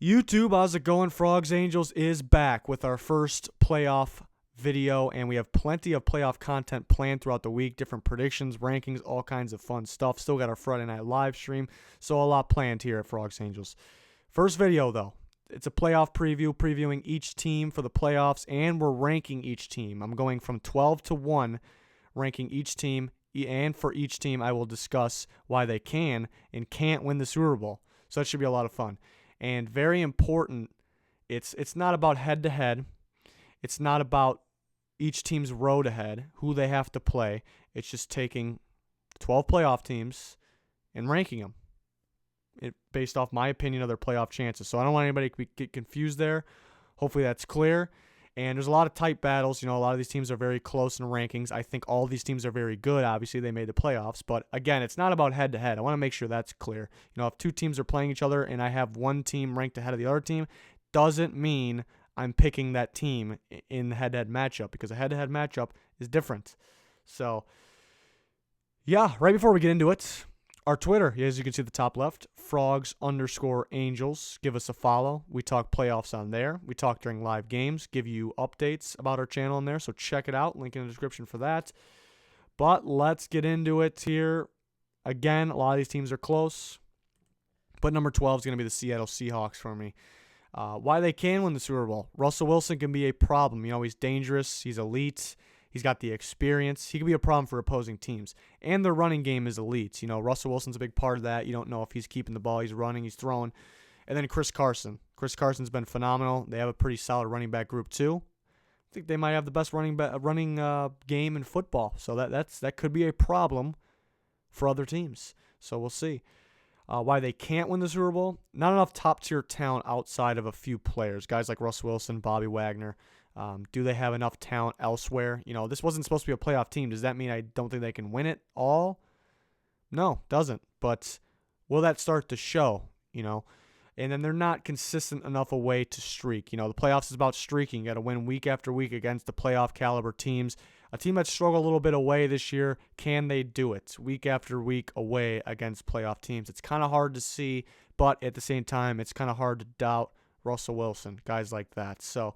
YouTube, how's it going? Frogs Angels is back with our first playoff video, and we have plenty of playoff content planned throughout the week, different predictions, rankings, all kinds of fun stuff. Still got our Friday night live stream, so a lot planned here at Frogs Angels. First video, though, it's a playoff preview, previewing each team for the playoffs, and we're ranking each team. I'm going from 12 to 1, ranking each team, and for each team, I will discuss why they can and can't win the Super Bowl. So that should be a lot of fun. And very important, it's not about head-to-head. It's not about each team's road ahead, who they have to play. It's just taking 12 playoff teams and ranking them based off my opinion of their playoff chances. So I don't want anybody to get confused there. Hopefully that's clear. And there's a lot of tight battles. You know, a lot of these teams are very close in rankings. I think all these teams are very good. Obviously, they made the playoffs. But, again, it's not about head-to-head. I want to make sure that's clear. You know, if two teams are playing each other and I have one team ranked ahead of the other team, doesn't mean I'm picking that team in the head-to-head matchup, because a head-to-head matchup is different. So, yeah, right before we get into it, our Twitter, as you can see at the top left, Frogs_Angels. Give us a follow. We talk playoffs on there. We talk during live games, give you updates about our channel in there, so check it out. Link in the description for that. But let's get into it here. Again, a lot of these teams are close, but number 12 is going to be the Seattle Seahawks for me. Why they can win the Super Bowl. Russell Wilson can be a problem. You know, he's dangerous. He's elite. He's got the experience. He can be a problem for opposing teams. And their running game is elite. You know, Russell Wilson's a big part of that. You don't know if he's keeping the ball. He's running. He's throwing. And then Chris Carson. Chris Carson's been phenomenal. They have a pretty solid running back group too. I think they might have the best running game in football. So that could be a problem for other teams. So we'll see. Why they can't win the Super Bowl? Not enough top-tier talent outside of a few players. Guys like Russell Wilson, Bobby Wagner. Do they have enough talent elsewhere? You know, this wasn't supposed to be a playoff team. Does that mean I don't think they can win it all? No, doesn't. But will that start to show, you know? And then they're not consistent enough away to streak. You know, the playoffs is about streaking. You got to win week after week against the playoff caliber teams. A team that struggled a little bit away this year, can they do it week after week away against playoff teams? It's kind of hard to see, but at the same time, it's kind of hard to doubt Russell Wilson, guys like that. So,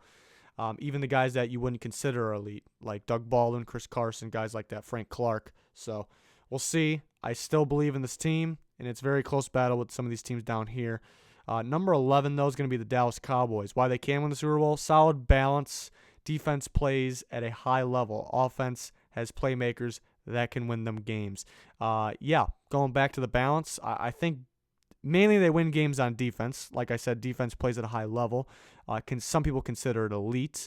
even the guys that you wouldn't consider elite, like Doug Baldwin, Chris Carson, guys like that, Frank Clark. So we'll see. I still believe in this team, and it's a very close battle with some of these teams down here. Number 11, though, is going to be the Dallas Cowboys. Why they can win the Super Bowl? Solid balance. Defense plays at a high level. Offense has playmakers that can win them games. Going back to the balance, I think mainly they win games on defense. Like I said, defense plays at a high level. Some people consider it elite.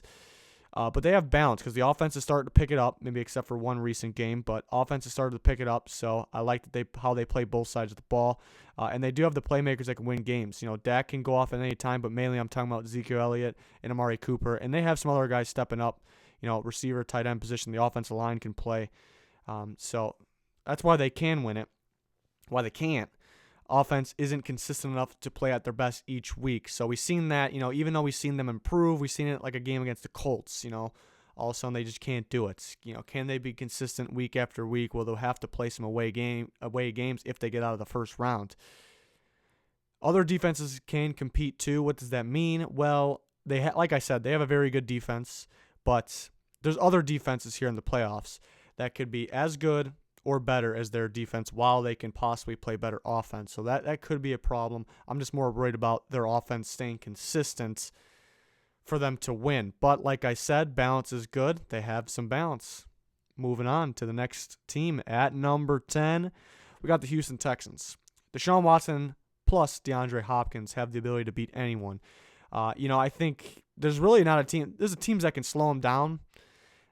But they have balance because the offense is starting to pick it up, maybe except for one recent game. But offense has started to pick it up, so I like how they play both sides of the ball. And they do have the playmakers that can win games. You know, Dak can go off at any time, but mainly I'm talking about Ezekiel Elliott and Amari Cooper. And they have some other guys stepping up, you know, receiver, tight end position. The offensive line can play. So that's why they can win it. Why they can't. Offense isn't consistent enough to play at their best each week. So we've seen that, you know, even though we've seen them improve, we've seen it like a game against the Colts, you know, all of a sudden they just can't do it. You know, can they be consistent week after week? Well, they'll have to play some away games if they get out of the first round. Other defenses can compete too. What does that mean? Well, like I said, they have a very good defense, but there's other defenses here in the playoffs that could be as good or better as their defense while they can possibly play better offense. So that could be a problem. I'm just more worried about their offense staying consistent for them to win. But like I said, balance is good. They have some balance. Moving on to the next team at number 10, we got the Houston Texans. Deshaun Watson plus DeAndre Hopkins have the ability to beat anyone. I think there's really not a team. There's teams that can slow them down.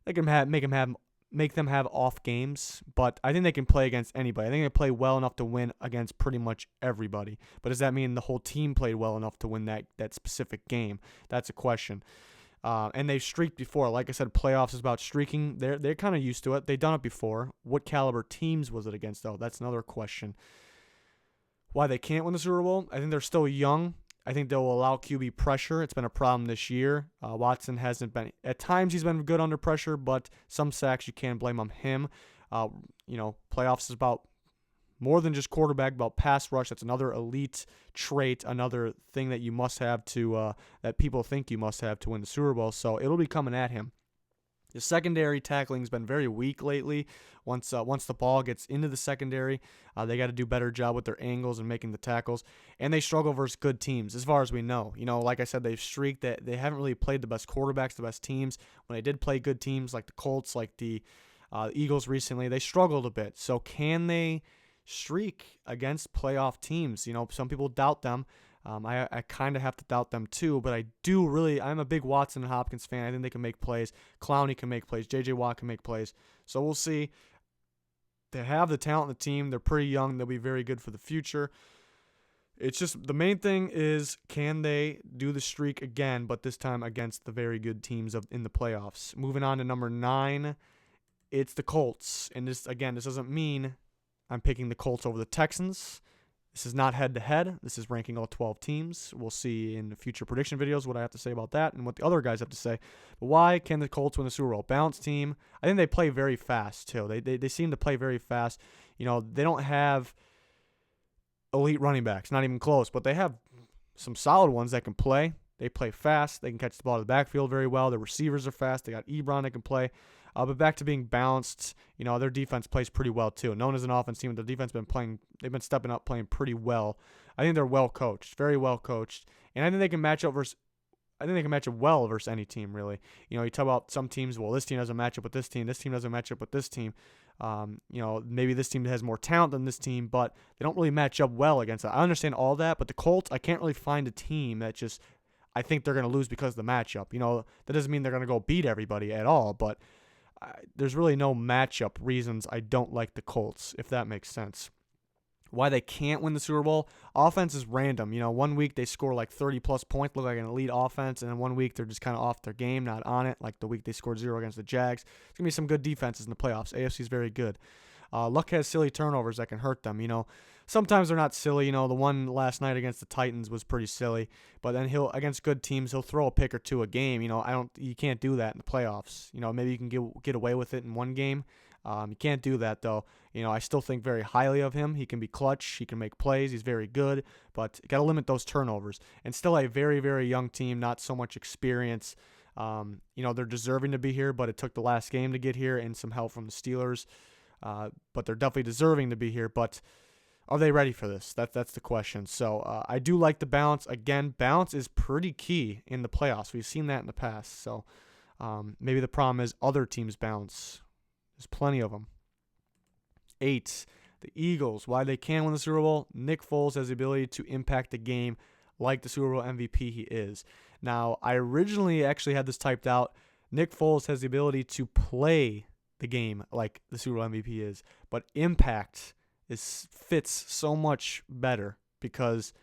They can make them have off games, but I think they can play against anybody. I think they play well enough to win against pretty much everybody. But does that mean the whole team played well enough to win that specific game? That's a question. And they've streaked before. Like I said, playoffs is about streaking. They're kind of used to it. They've done it before. What caliber teams was it against, though? That's another question. Why they can't win the Super Bowl? I think they're still young. I think they'll allow QB pressure. It's been a problem this year. Watson hasn't been. At times he's been good under pressure, but some sacks you can't blame on him. Playoffs is about more than just quarterback, about pass rush. That's another elite trait, another thing that you must have to that people think you must have to win the Super Bowl. So it'll be coming at him. The secondary tackling has been very weak lately. Once the ball gets into the secondary, they got to do a better job with their angles and making the tackles. And they struggle versus good teams, as far as we know. Like I said, they've streaked that they haven't really played the best quarterbacks, the best teams. When they did play good teams like the Colts, like the Eagles recently, they struggled a bit. So can they streak against playoff teams? Some people doubt them. I kind of have to doubt them too, but I'm a big Watson and Hopkins fan. I think they can make plays. Clowney can make plays. J.J. Watt can make plays. So we'll see. They have the talent in the team. They're pretty young. They'll be very good for the future. It's just the main thing is, can they do the streak again, but this time against the very good teams in the playoffs? Moving on to number 9, it's the Colts. And this doesn't mean I'm picking the Colts over the Texans. This is not head-to-head. This is ranking all 12 teams. We'll see in future prediction videos what I have to say about that and what the other guys have to say. But why can the Colts win the Super Bowl? Balanced team. I think they play very fast, too. They seem to play very fast. They don't have elite running backs, not even close, but they have some solid ones that can play. They play fast. They can catch the ball in the backfield very well. Their receivers are fast. They got Ebron that can play. But back to being balanced, their defense plays pretty well too. Known as an offense team, their defense they've been stepping up, playing pretty well. I think they're well coached, very well coached, and I think they can match up well versus any team really. You talk about some teams. Well, this team doesn't match up with this team. This team doesn't match up with this team. Maybe this team has more talent than this team, but they don't really match up well against that. I understand all that, but the Colts, I can't really find a team that just I think they're going to lose because of the matchup. That doesn't mean they're going to go beat everybody at all, but there's really no matchup reasons I don't like the Colts, if that makes sense. Why they can't win the Super Bowl? Offense is random. 1 week they score like 30-plus points, look like an elite offense, and then 1 week they're just kind of off their game, not on it, like the week they scored 0 against the Jags. There's going to be some good defenses in the playoffs. AFC is very good. Luck has silly turnovers that can hurt them. Sometimes they're not silly. The one last night against the Titans was pretty silly, but then against good teams he'll throw a pick or two a game. You can't do that in the playoffs. Maybe you can get away with it in one game. You can't do that though. I still think very highly of him. He can be clutch. He can make plays. He's very good, but got to limit those turnovers. And still a very, very young team, not so much experience. They're deserving to be here, but it took the last game to get here and some help from the Steelers. But they're definitely deserving to be here. But are they ready for this? That's the question. So I do like the balance. Again, balance is pretty key in the playoffs. We've seen that in the past. So maybe the problem is other teams balance. There's plenty of them. 8, the Eagles. Why they can win the Super Bowl? Nick Foles has the ability to impact the game like the Super Bowl MVP he is. Now, I originally actually had this typed out. Nick Foles has the ability to play the game like the Super Bowl MVP is, but impact fits so much better because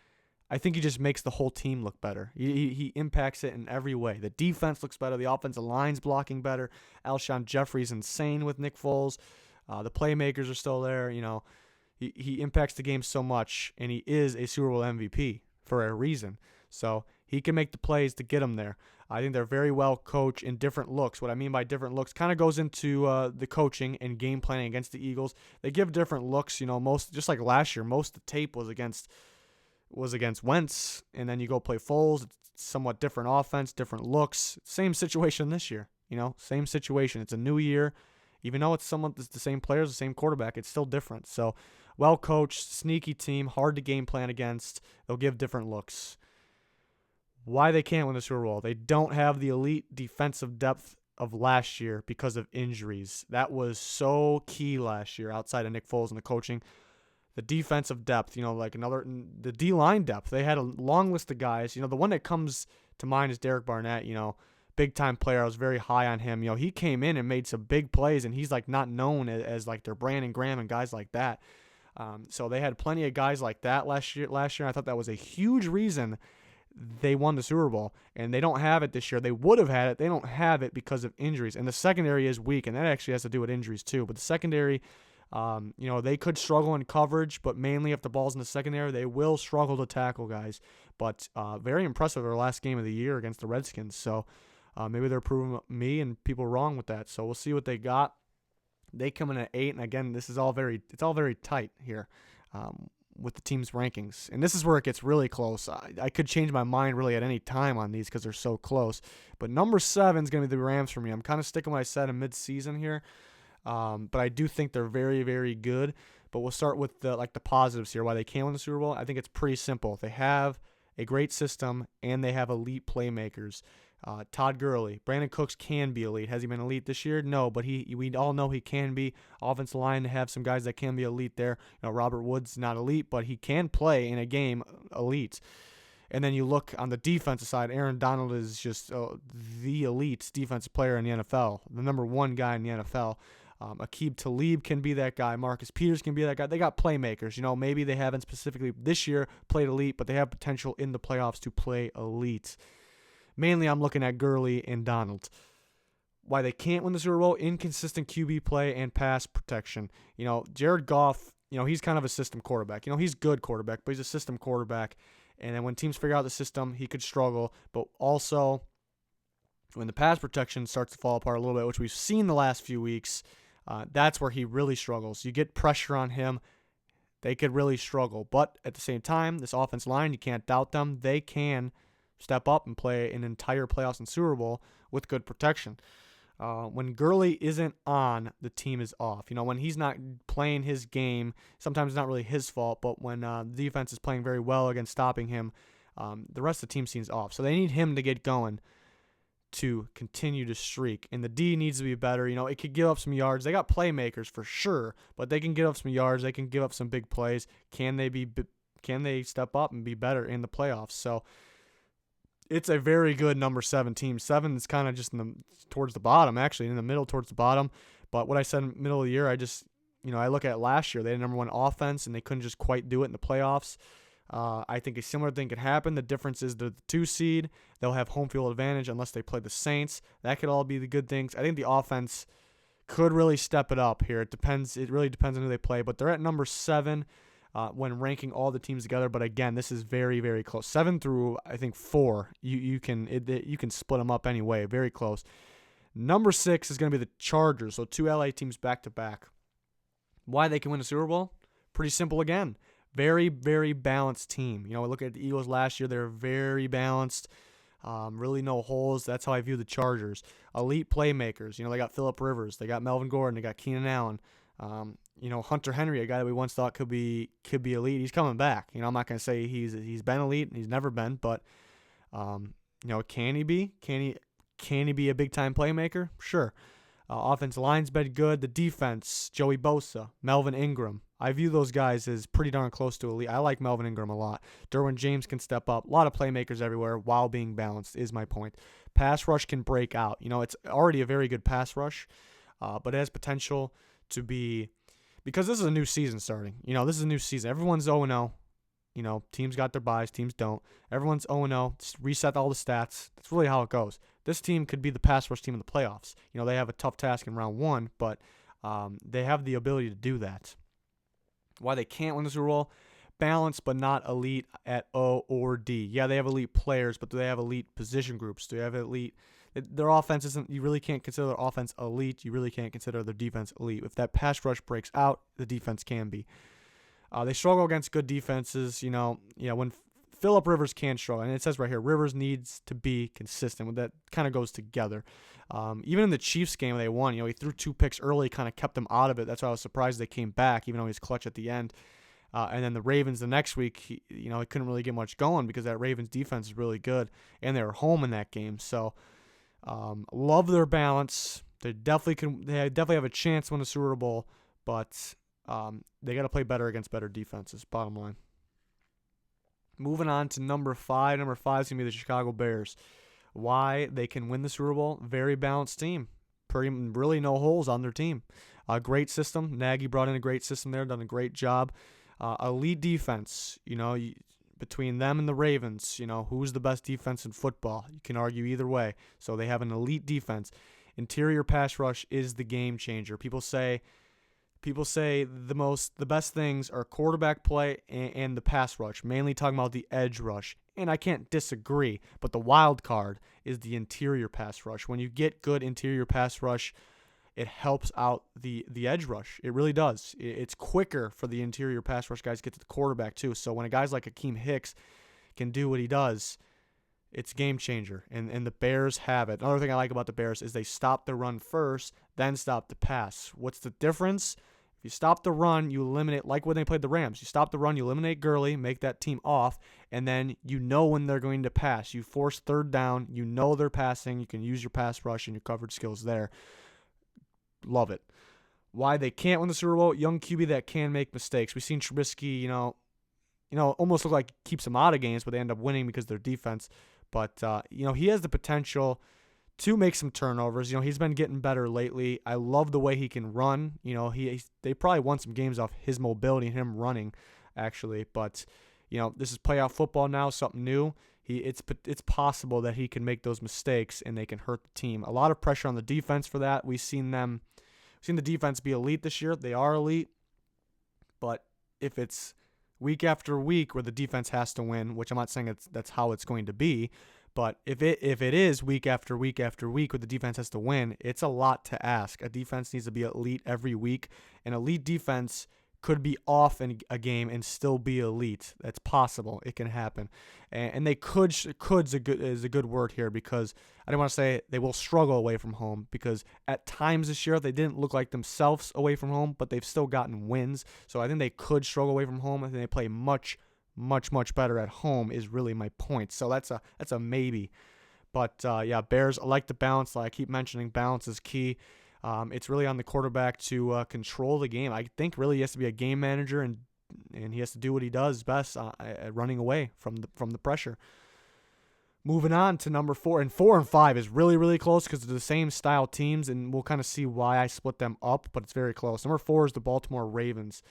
I think he just makes the whole team look better. He impacts it in every way. The defense looks better. The offensive line's blocking better. Alshon Jeffrey's insane with Nick Foles. The playmakers are still there. He impacts the game so much, and he is a Super Bowl MVP for a reason. So he can make the plays to get him there. I think they're very well coached in different looks. What I mean by different looks kind of goes into the coaching and game planning against the Eagles. They give different looks. Just like last year, most of the tape was against Wentz, and then you go play Foles. It's somewhat different offense, different looks. Same situation this year. Same situation. It's a new year. Even though it's the same players, the same quarterback, it's still different. So, well coached, sneaky team, hard to game plan against. They'll give different looks. Why they can't win the Super Bowl? They don't have the elite defensive depth of last year because of injuries. That was so key last year outside of Nick Foles and the coaching. The defensive depth, the D-line depth. They had a long list of guys. The one that comes to mind is Derek Barnett, big-time player. I was very high on him. He came in and made some big plays, and he's, not known as their Brandon Graham and guys like that. So they had plenty of guys like that last year. I thought that was a huge reason they won the Super Bowl, and they don't have it this year. They would have had it. They don't have it because of injuries, and the secondary is weak, and that actually has to do with injuries too. But the secondary, they could struggle in coverage, but mainly if the ball's in the secondary, they will struggle to tackle guys. But very impressive their last game of the year against the Redskins. So maybe they're proving me and people wrong with that. So we'll see what they got. They come in at 8, and again, it's all very tight here with the team's rankings. And this is where it gets really close. I could change my mind really at any time on these because they're so close. But number 7 is going to be the Rams for me. I'm kind of sticking with what I said in mid-season here. But I do think they're very, very good. But we'll start with the positives here, why they can win the Super Bowl. I think it's pretty simple. They have a great system, and they have elite playmakers. Todd Gurley, Brandon Cooks can be elite. Has he been elite this year? No, but we all know he can be. Offensive line, to have some guys that can be elite there. Robert Woods not elite, but he can play in a game elite. And then you look on the defensive side, Aaron Donald is just the elite defensive player in the NFL, the number 1 guy in the NFL. Aqib Talib can be that guy. Marcus Peters can be that guy. They got playmakers. Maybe they haven't specifically this year played elite, but they have potential in the playoffs to play elite. Mainly, I'm looking at Gurley and Donald. Why they can't win the Super Bowl? Inconsistent QB play and pass protection. Jared Goff, he's kind of a system quarterback. He's a good quarterback, but he's a system quarterback. And then when teams figure out the system, he could struggle. But also, when the pass protection starts to fall apart a little bit, which we've seen the last few weeks, that's where he really struggles. You get pressure on him, they could really struggle. But at the same time, this offense line, you can't doubt them. They can step up and play an entire playoffs and Super Bowl with good protection. When Gurley isn't on, the team is off. When he's not playing his game, sometimes it's not really his fault, but when the defense is playing very well against stopping him, the rest of the team seems off. So they need him to get going to continue to streak. And the D needs to be better. It could give up some yards. They got playmakers for sure, but they can give up some yards. They can give up some big plays. Can they step up and be better in the playoffs? So it's a very good number 7 team. 7 is kind of just towards the bottom, actually, in the middle towards the bottom. But what I said in the middle of the year, I look at last year. They had number 1 offense, and they couldn't just quite do it in the playoffs. I think a similar thing could happen. The difference is they're the 2 seed. They'll have home field advantage unless they play the Saints. That could all be the good things. I think the offense could really step it up here. It really depends on who they play. But they're at number 7. When ranking all the teams together, but again, this is very, very close. 7 through I think 4, you can split them up anyway. Very close. Number 6 is going to be the Chargers, so 2 LA teams back to back. Why they can win a Super Bowl? Pretty simple again. Very, very balanced team. Look at the Eagles last year; they're very balanced. Really no holes. That's how I view the Chargers. Elite playmakers. They got Phillip Rivers, they got Melvin Gordon, they got Keenan Allen. Hunter Henry, a guy that we once thought could be elite. He's coming back. I'm not going to say he's been elite. He's never been, but can he be? Can he be a big time playmaker? Sure. Offensive line's been good. The defense, Joey Bosa, Melvin Ingram. I view those guys as pretty darn close to elite. I like Melvin Ingram a lot. Derwin James can step up. A lot of playmakers everywhere while being balanced is my point. Pass rush can break out. It's already a very good pass rush, but it has potential to be, because this is a new season starting. This is a new season. Everyone's 0-0. Teams got their buys, teams don't. Everyone's 0-0. Just reset all the stats. That's really how it goes. This team could be the pass rush team in the playoffs. They have a tough task in round 1, but they have the ability to do that. Why they can't win the Super Bowl? Balanced but not elite at O or D. Yeah, they have elite players, but do they have elite position groups? Do they have elite? Their offense isn't. You really can't consider their offense elite. You really can't consider their defense elite. If that pass rush breaks out, the defense can be. They struggle against good defenses. When Phillip Rivers can struggle, and it says right here, Rivers needs to be consistent. That kind of goes together. Even in the Chiefs game they won, he threw 2 picks early, kind of kept them out of it. That's why I was surprised they came back, even though he was clutch at the end. And then the Ravens the next week, he couldn't really get much going because that Ravens defense is really good, and they were home in that game. So. Love their balance. They definitely have a chance to win a Super Bowl, but they got to play better against better defenses. Bottom line. Moving on to number 5. Number 5 is gonna be the Chicago Bears. Why they can win the Super Bowl? Very balanced team. Really no holes on their team. A great system. Nagy brought in a great system there. Done a great job. Elite defense. Between them and the Ravens, who's the best defense in football? You can argue either way. So they have an elite defense. Interior pass rush is the game changer. People say the best things are quarterback play and the pass rush, mainly talking about the edge rush. And I can't disagree, but the wild card is the interior pass rush. When you get good interior pass rush, it helps out the edge rush. It really does. It's quicker for the interior pass rush guys to get to the quarterback too. So when a guy's like Akeem Hicks can do what he does, it's a game changer. And the Bears have it. Another thing I like about the Bears is they stop the run first, then stop the pass. What's the difference? If you stop the run, you eliminate, like when they played the Rams, you stop the run, you eliminate Gurley, make that team off, and then you know when they're going to pass. You force third down, you know they're passing, you can use your pass rush and your coverage skills there. Love it. Why they can't win the Super Bowl? Young QB that can make mistakes. We've seen Trubisky, almost look like he keeps them out of games, but they end up winning because of their defense. But, he has the potential to make some turnovers. He's been getting better lately. I love the way he can run. They probably won some games off his mobility and him running, actually. But, this is playoff football now, something new. It's possible that he can make those mistakes and they can hurt the team. A lot of pressure on the defense for that. We've seen the defense be elite this year. They are elite. But if it's week after week where the defense has to win, which I'm not saying that's how it's going to be, but if it is week after week after week where the defense has to win, it's a lot to ask. A defense needs to be elite every week. An elite defense could be off in a game and still be elite. That's possible. It can happen. And they could is a good word here, because I don't want to say they will struggle away from home, because at times this year they didn't look like themselves away from home, but they've still gotten wins. So I think they could struggle away from home. I think they play much better at home is really my point. So that's a maybe. But Bears, I like the balance. Like I keep mentioning, balance is key. It's really on the quarterback to control the game. I think really he has to be a game manager, and he has to do what he does best at running away from the pressure. Moving on to number 4, and 4 and 5 is really, really close because they're the same style teams, and we'll kind of see why I split them up, but it's very close. Number 4 is the Baltimore Ravens.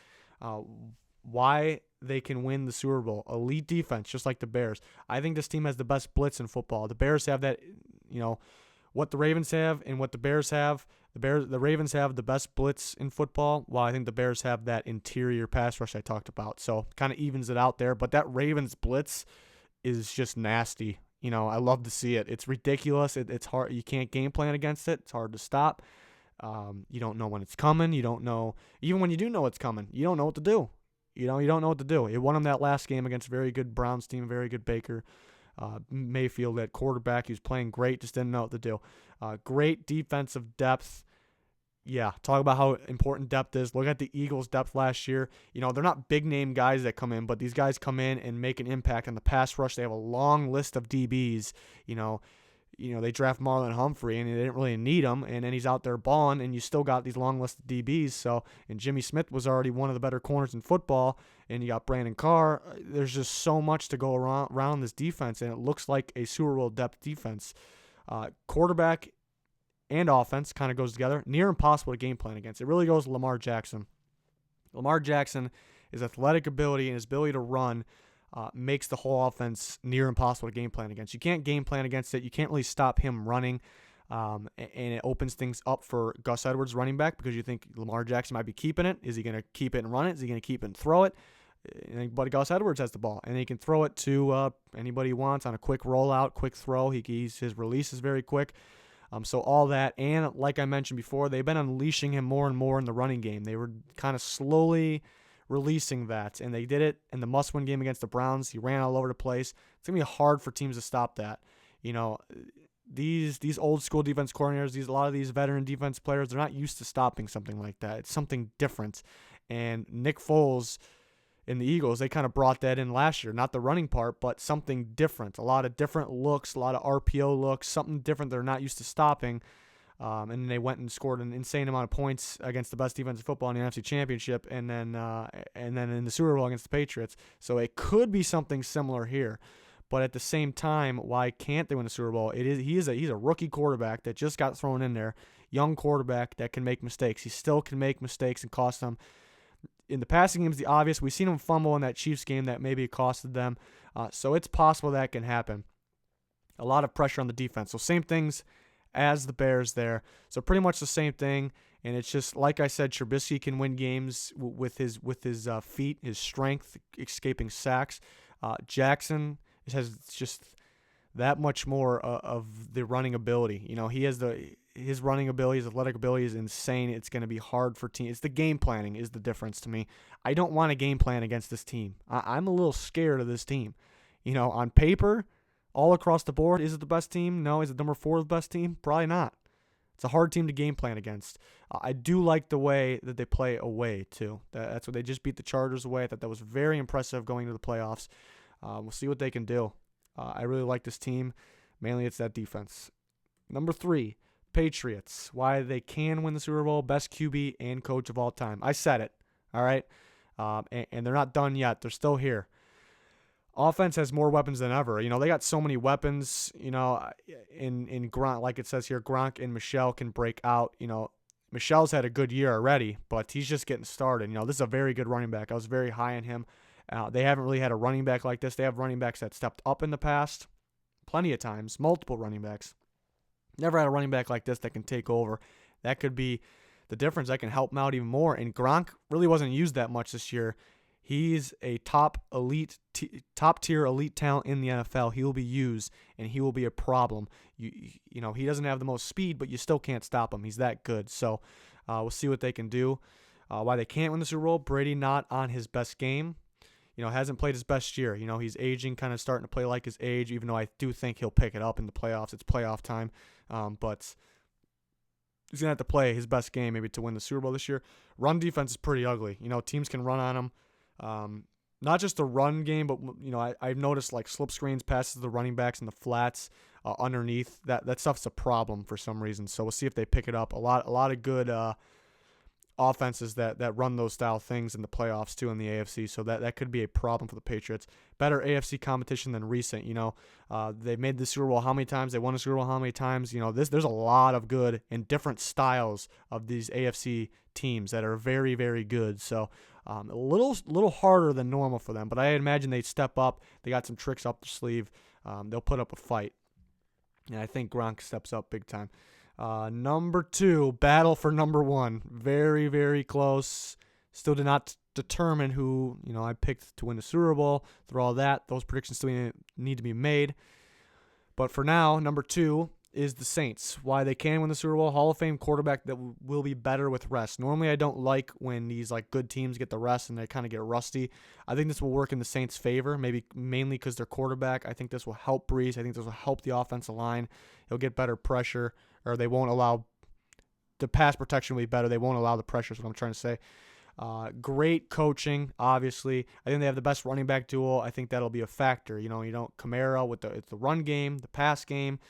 Why they can win the Super Bowl? Elite defense, just like the Bears. I think this team has the best blitz in football. The Bears have that, what the Ravens have and what the Bears have. The Ravens have the best blitz in football, while I think the Bears have that interior pass rush I talked about. So kind of evens it out there. But that Ravens blitz is just nasty. I love to see it. It's ridiculous. It's hard. You can't game plan against it. It's hard to stop. You don't know when it's coming. You don't know. Even when you do know it's coming, you don't know what to do. You don't know what to do. It won them that last game against a very good Browns team, very good Baker Mayfield at quarterback. He was playing great, just didn't know what to do. Great defensive depth. Yeah, talk about how important depth is. Look at the Eagles' depth last year. They're not big-name guys that come in, but these guys come in and make an impact on the pass rush. They have a long list of DBs. They draft Marlon Humphrey, and they didn't really need him, and then he's out there balling, and you still got these long list of DBs. And Jimmy Smith was already one of the better corners in football, and you got Brandon Carr. There's just so much to go around this defense, and it looks like a Super Bowl depth defense. Quarterback and offense kind of goes together. Near impossible to game plan against. It really goes to Lamar Jackson. Lamar Jackson, his athletic ability and his ability to run makes the whole offense near impossible to game plan against. You can't game plan against it. You can't really stop him running, and it opens things up for Gus Edwards, running back, because you think Lamar Jackson might be keeping it. Is he going to keep it and run it? Is he going to keep it and throw it? But Gus Edwards has the ball, and he can throw it to anybody he wants on a quick rollout, quick throw. His release is very quick. So all that, and like I mentioned before, they've been unleashing him more and more in the running game. They were kind of slowly releasing that, and they did it in the must-win game against the Browns. He ran all over the place. It's going to be hard for teams to stop that. These old school defense coordinators, a lot of these veteran defense players, they're not used to stopping something like that. It's something different. And Nick Foles in the Eagles, they kind of brought that in last year. Not the running part, but something different. A lot of different looks, a lot of RPO looks, something different they're not used to stopping. And they went and scored an insane amount of points against the best defense in football in the NFC Championship, and then in the Super Bowl against the Patriots. So it could be something similar here. But at the same time, why can't they win the Super Bowl? He's a rookie quarterback that just got thrown in there, young quarterback that can make mistakes. He still can make mistakes and cost them. In the passing game is the obvious. We've seen him fumble in that Chiefs game that maybe costed them. So it's possible that can happen. A lot of pressure on the defense. So same things as the Bears there. So pretty much the same thing. And it's just, like I said, Trubisky can win games with his feet, his strength, escaping sacks. Jackson has just that much more of the running ability. You know, his running ability, his athletic ability is insane. It's going to be hard for teams. It's the game planning is the difference to me. I don't want a game plan against this team. I'm a little scared of this team. You know, on paper, all across the board, is it the best team? No. Is it number 4 the best team? Probably not. It's a hard team to game plan against. I do like the way that they play away, too. That's what they just beat the Chargers away. I thought that was very impressive going to the playoffs. We'll see what they can do. I really like this team. Mainly it's that defense. Number 3, Patriots. Why they can win the Super Bowl. Best QB and coach of all time. I said it. All right? And they're not done yet. They're still here. Offense has more weapons than ever. You know, they got so many weapons. You know, in Gronk, like it says here, Gronk and Michel can break out. You know, Michel's had a good year already, but he's just getting started. You know, this is a very good running back. I was very high on him. They haven't really had a running back like this. They have running backs that stepped up in the past plenty of times, multiple running backs. Never had a running back like this that can take over. That could be the difference. That can help him out even more. And Gronk really wasn't used that much this year. He's a top tier elite talent in the NFL. He will be used, and he will be a problem. You know, he doesn't have the most speed, but you still can't stop him. He's that good. So we'll see what they can do. Why they can't win the Super Bowl, Brady not on his best game. You know, hasn't played his best year. You know, he's aging, kind of starting to play like his age, even though I do think he'll pick it up in the playoffs. It's playoff time. But he's going to have to play his best game maybe to win the Super Bowl this year. Run defense is pretty ugly. You know, teams can run on him. Not just the run game, but, you know, I've noticed like slip screens, passes to the running backs and the flats underneath. That stuff's a problem for some reason. So we'll see if they pick it up. A lot of good offenses that run those style things in the playoffs too in the AFC. So that could be a problem for the Patriots. Better AFC competition than recent. You know, they've made the Super Bowl how many times? They won the Super Bowl how many times? You know, there's a lot of good and different styles of these AFC teams that are very, very good. So a little harder than normal for them, but I imagine they step up. They got some tricks up their sleeve. They'll put up a fight, and I think Gronk steps up big time. Number 2, battle for number 1. Very, very close. Still did not determine who, you know, I picked to win the Super Bowl. Through all that, those predictions still need to be made. But for now, number 2 is the Saints. Why they can win the Super Bowl, Hall of Fame quarterback that will be better with rest. Normally, I don't like when these like good teams get the rest and they kind of get rusty. I think this will work in the Saints' favor, maybe mainly because their quarterback. I think this will help Breeze. I think this will help the offensive line. He'll get better pressure, or they won't allow the pass protection will be better. They won't allow the pressure is what I'm trying to say. Great coaching, obviously. I think they have the best running back duo. I think that'll be a factor. You know, Kamara with the run game, the pass game.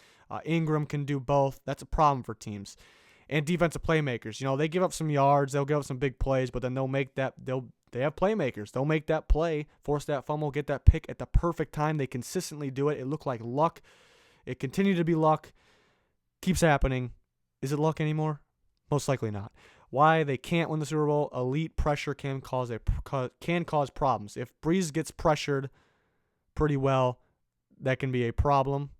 Ingram can do both. That's a problem for teams. And defensive playmakers. You know, they give up some yards. They'll give up some big plays, but then they'll make that. They have playmakers. They'll make that play, force that fumble, get that pick at the perfect time. They consistently do it. It looked like luck. It continued to be luck. Keeps happening. Is it luck anymore? Most likely not. Why they can't win the Super Bowl? Elite pressure can cause problems. If Breeze gets pressured pretty well, that can be a problem.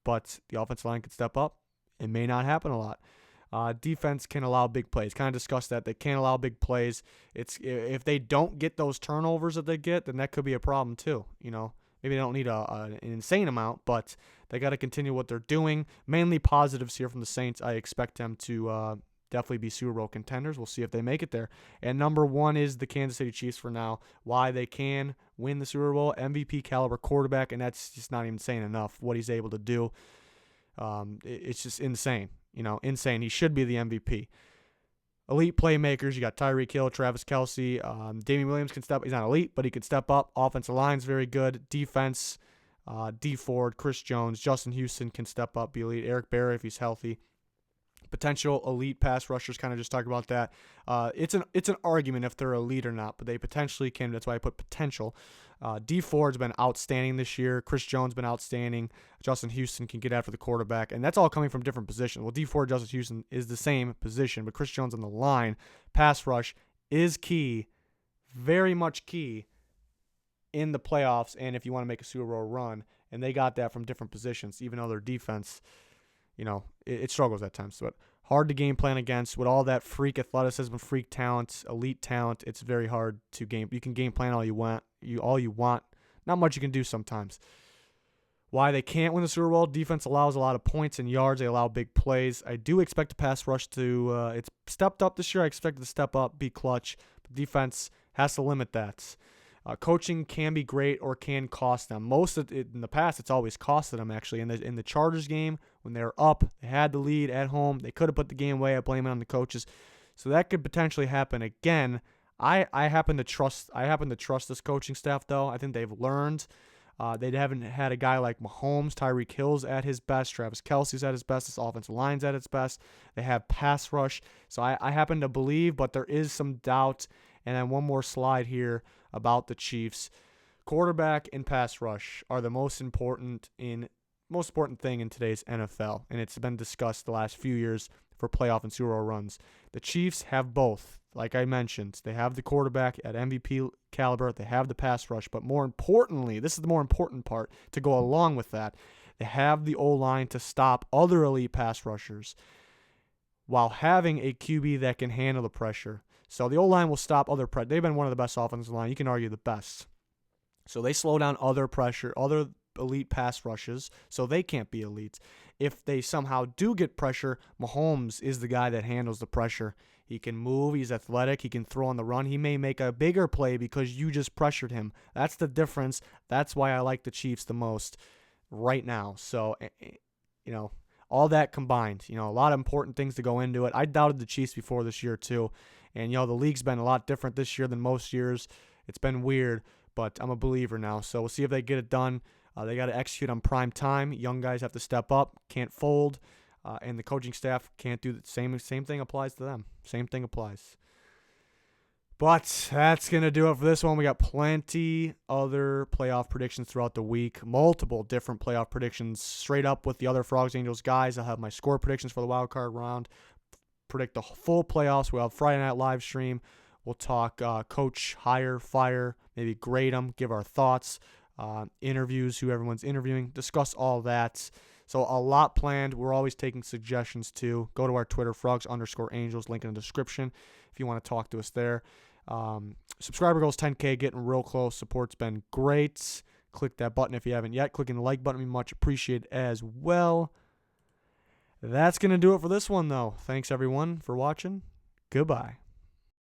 But the offensive line could step up. It may not happen a lot. Defense can allow big plays. Kind of discussed that. They can't allow big plays. If they don't get those turnovers that they get, then that could be a problem too. You know, maybe they don't need an insane amount, but they got to continue what they're doing. Mainly positives here from the Saints. I expect them to definitely be Super Bowl contenders. We'll see if they make it there. And number 1 is the Kansas City Chiefs for now. Why they can win the Super Bowl, MVP caliber quarterback, and that's just not even saying enough what he's able to do. It's just insane. You know, insane. He should be the MVP. Elite playmakers. You got Tyreek Hill, Travis Kelce. Damian Williams can step. He's not elite, but he could step up. Offensive line's very good. Defense. D Ford, Chris Jones, Justin Houston can step up, be elite. Eric Berry if he's healthy. Potential elite pass rushers, kind of just talk about that. It's an argument if they're elite or not, but they potentially can. That's why I put potential. D Ford's been outstanding this year. Chris Jones been outstanding. Justin Houston can get after the quarterback, and that's all coming from different positions. Well, D Ford, Justin Houston is the same position, but Chris Jones on the line, pass rush is key, very much key in the playoffs, and if you want to make a Super Bowl run, and they got that from different positions, even though their defense, you know, it struggles at times. But hard to game plan against with all that freak athleticism, freak talent, elite talent. It's very hard to game. You can game plan all you want. Not much you can do sometimes. Why they can't win the Super Bowl, defense allows a lot of points and yards. They allow big plays. I do expect the pass rush to, it's stepped up this year. I expect it to step up, be clutch. But defense has to limit that. Coaching can be great or can cost them. Most of it, in the past, it's always costed them, actually. In the Chargers game, when they were up, they had the lead at home. They could have put the game away. I blame it on the coaches. So that could potentially happen again. I happen to trust this coaching staff, though. I think they've learned. They haven't had a guy like Mahomes, Tyreek Hill's at his best, Travis Kelce's at his best, this offensive line's at its best. They have pass rush. So I happen to believe, but there is some doubt. And then one more slide here about the Chiefs. Quarterback and pass rush are the most important thing in today's NFL, and it's been discussed the last few years for playoff and Super Bowl runs. The Chiefs have both. Like I mentioned, they have the quarterback at MVP caliber. They have the pass rush, but more importantly, this is the more important part to go along with that. They have the O-line to stop other elite pass rushers while having a QB that can handle the pressure. So the O-line will stop other pressure. They've been one of the best offensive line. You can argue the best. So they slow down other pressure, other elite pass rushes, so they can't be elites. If they somehow do get pressure, Mahomes is the guy that handles the pressure. He can move. He's athletic. He can throw on the run. He may make a bigger play because you just pressured him. That's the difference. That's why I like the Chiefs the most right now. So, all that combined, a lot of important things to go into it. I doubted the Chiefs before this year too. And, the league's been a lot different this year than most years. It's been weird, but I'm a believer now. So we'll see if they get it done. They got to execute on prime time. Young guys have to step up, can't fold, and the coaching staff can't do the same. Same thing applies to them. Same thing applies. But that's going to do it for this one. We got plenty other playoff predictions throughout the week. Multiple different playoff predictions straight up with the other Frogs Angels guys. I'll have my score predictions for the wild card round. Predict the full playoffs. We'll have Friday night live stream. We'll talk coach, hire, fire, maybe grade them, give our thoughts, interviews, who everyone's interviewing, discuss all that. So a lot planned. We're always taking suggestions too. Go to our Twitter, Frogs_Angels, link in the description if you want to talk to us there. Subscriber goals 10K, getting real close. Support's been great. Click that button if you haven't yet. Clicking the like button would be much appreciated as well. That's going to do it for this one, though. Thanks, everyone, for watching. Goodbye.